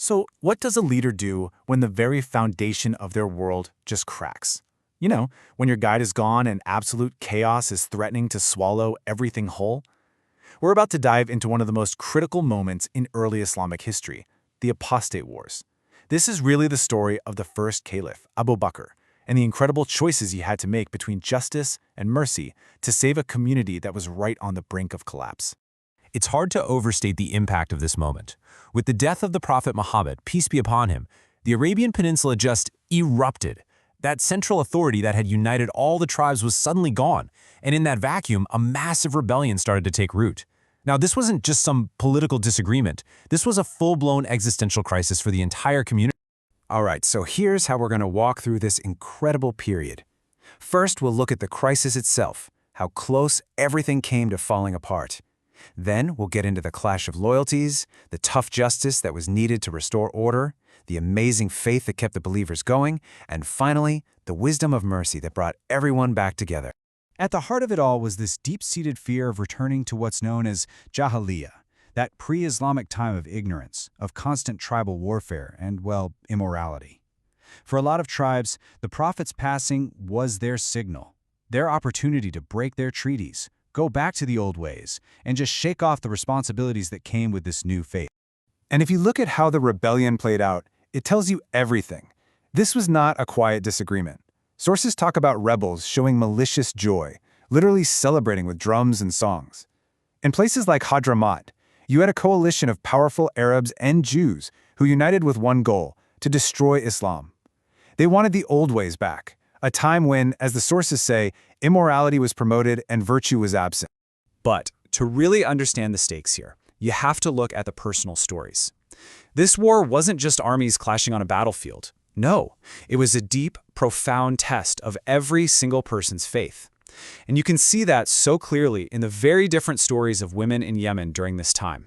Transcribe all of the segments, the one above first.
So, what does a leader do when the very foundation of their world just cracks? You know, when your guide is gone and absolute chaos is threatening to swallow everything whole? We're about to dive into one of the most critical moments in early Islamic history, the Apostate Wars. This is really the story of the first Caliph, Abu Bakr, and the incredible choices he had to make between justice and mercy to save a community that was right on the brink of collapse. It's hard to overstate the impact of this moment. With the death of the Prophet Muhammad, peace be upon him, the Arabian Peninsula just erupted. That central authority that had united all the tribes was suddenly gone, and in that vacuum, a massive rebellion started to take root. Now, this wasn't just some political disagreement. This was a full-blown existential crisis for the entire community. All right, so here's how we're going to walk through this incredible period. First, we'll look at the crisis itself, how close everything came to falling apart. Then, we'll get into the clash of loyalties, the tough justice that was needed to restore order, the amazing faith that kept the believers going, and finally, the wisdom of mercy that brought everyone back together. At the heart of it all was this deep-seated fear of returning to what's known as Jahiliyyah, that pre-Islamic time of ignorance, of constant tribal warfare, and, well, immorality. For a lot of tribes, the Prophet's passing was their signal, their opportunity to break their treaties, go back to the old ways, and just shake off the responsibilities that came with this new faith. And if you look at how the rebellion played out, it tells you everything. This was not a quiet disagreement. Sources talk about rebels showing malicious joy, literally celebrating with drums and songs. In places like Hadramaut, you had a coalition of powerful Arabs and Jews who united with one goal: to destroy Islam. They wanted the old ways back, a time when, as the sources say, immorality was promoted and virtue was absent. But to really understand the stakes here, you have to look at the personal stories. This war wasn't just armies clashing on a battlefield. No, it was a deep, profound test of every single person's faith. And you can see that so clearly in the very different stories of women in Yemen during this time.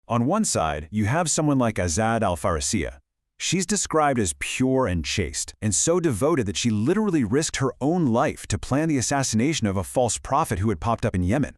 On one side, you have someone like Azâd al-Fârisiyah. She's described as pure and chaste, and so devoted that she literally risked her own life to plan the assassination of a false prophet who had popped up in Yemen.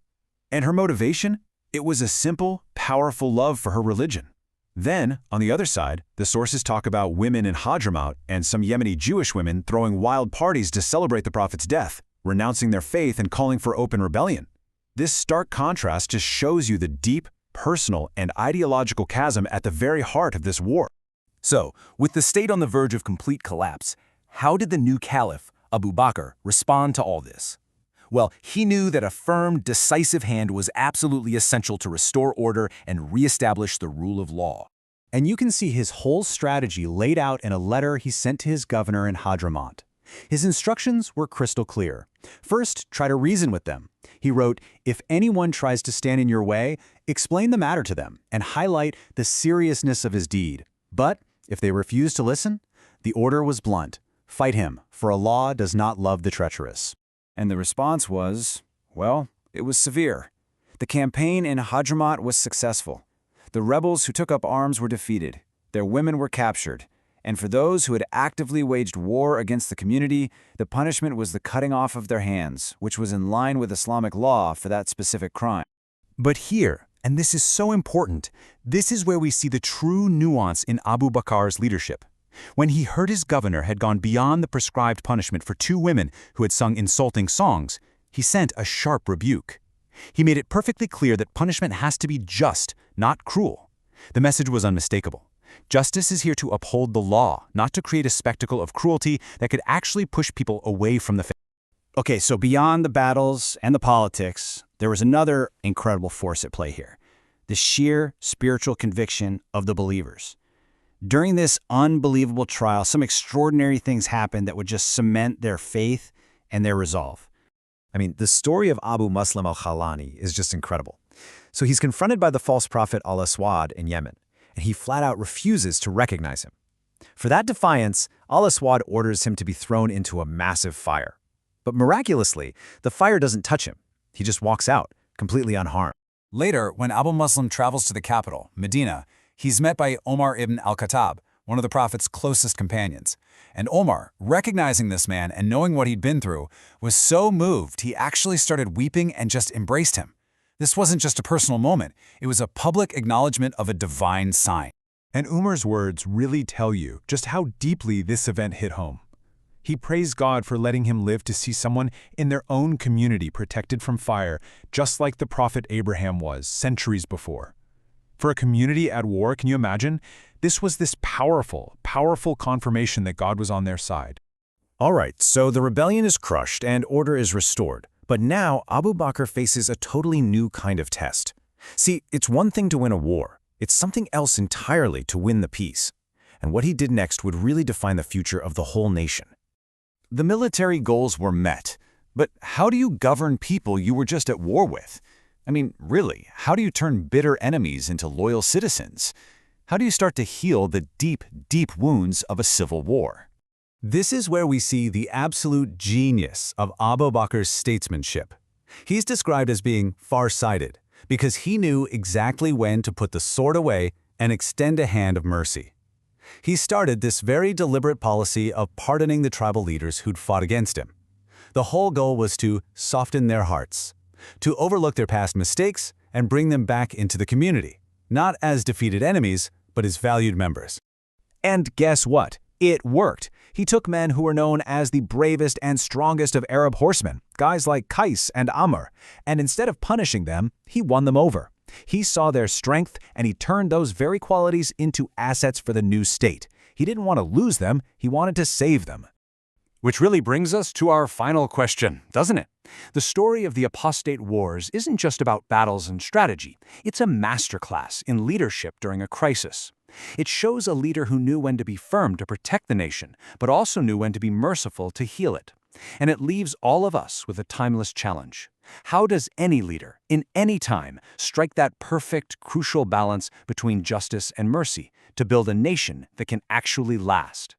And her motivation? It was a simple, powerful love for her religion. Then, on the other side, the sources talk about women in Hadramaut and some Yemeni Jewish women throwing wild parties to celebrate the prophet's death, renouncing their faith and calling for open rebellion. This stark contrast just shows you the deep, personal, and ideological chasm at the very heart of this war. So, with the state on the verge of complete collapse, how did the new Caliph, Abu Bakr, respond to all this? Well, he knew that a firm, decisive hand was absolutely essential to restore order and reestablish the rule of law. And you can see his whole strategy laid out in a letter he sent to his governor in Hadramaut. His instructions were crystal clear. First, try to reason with them. He wrote, "If anyone tries to stand in your way, explain the matter to them and highlight the seriousness of his deed. But if they refuse to listen, the order was blunt. Fight him, for Allah does not love the treacherous." And the response was, well, it was severe. The campaign in Hadramaut was successful. The rebels who took up arms were defeated. Their women were captured. And for those who had actively waged war against the community, the punishment was the cutting off of their hands, which was in line with Islamic law for that specific crime. But here, and this is so important, this is where we see the true nuance in Abu Bakr's leadership. When he heard his governor had gone beyond the prescribed punishment for two women who had sung insulting songs, he sent a sharp rebuke. He made it perfectly clear that punishment has to be just, not cruel. The message was unmistakable. Justice is here to uphold the law, not to create a spectacle of cruelty that could actually push people away from the faith. Okay, so beyond the battles and the politics, there was another incredible force at play here: the sheer spiritual conviction of the believers. During this unbelievable trial, some extraordinary things happened that would just cement their faith and their resolve. I mean, the story of Abu Muslim al-Khawlani is just incredible. So he's confronted by the false prophet al-Aswad in Yemen, and he flat out refuses to recognize him. For that defiance, al-Aswad orders him to be thrown into a massive fire. But miraculously, the fire doesn't touch him. He just walks out, completely unharmed. Later, when Abu Muslim travels to the capital, Medina, he's met by Omar ibn al-Khattab, one of the Prophet's closest companions. And Omar, recognizing this man and knowing what he'd been through, was so moved he actually started weeping and just embraced him. This wasn't just a personal moment, it was a public acknowledgement of a divine sign. And Umar's words really tell you just how deeply this event hit home. He praised God for letting him live to see someone in their own community protected from fire, just like the prophet Abraham was centuries before. For a community at war, can you imagine? This was this powerful, powerful confirmation that God was on their side. All right, so the rebellion is crushed and order is restored. But now Abu Bakr faces a totally new kind of test. See, it's one thing to win a war. It's something else entirely to win the peace. And what he did next would really define the future of the whole nation. The military goals were met, but how do you govern people you were just at war with? I mean, really, how do you turn bitter enemies into loyal citizens? How do you start to heal the deep, deep wounds of a civil war? This is where we see the absolute genius of Abu Bakr's statesmanship. He's described as being far-sighted because he knew exactly when to put the sword away and extend a hand of mercy. He started this very deliberate policy of pardoning the tribal leaders who'd fought against him. The whole goal was to soften their hearts, to overlook their past mistakes and bring them back into the community, not as defeated enemies, but as valued members. And guess what? It worked. He took men who were known as the bravest and strongest of Arab horsemen, guys like Qais and Amr, and instead of punishing them, he won them over. He saw their strength, and he turned those very qualities into assets for the new state. He didn't want to lose them, he wanted to save them. Which really brings us to our final question, doesn't it? The story of the apostate wars isn't just about battles and strategy. It's a masterclass in leadership during a crisis. It shows a leader who knew when to be firm to protect the nation, but also knew when to be merciful to heal it. And it leaves all of us with a timeless challenge. How does any leader, in any time, strike that perfect, crucial balance between justice and mercy to build a nation that can actually last?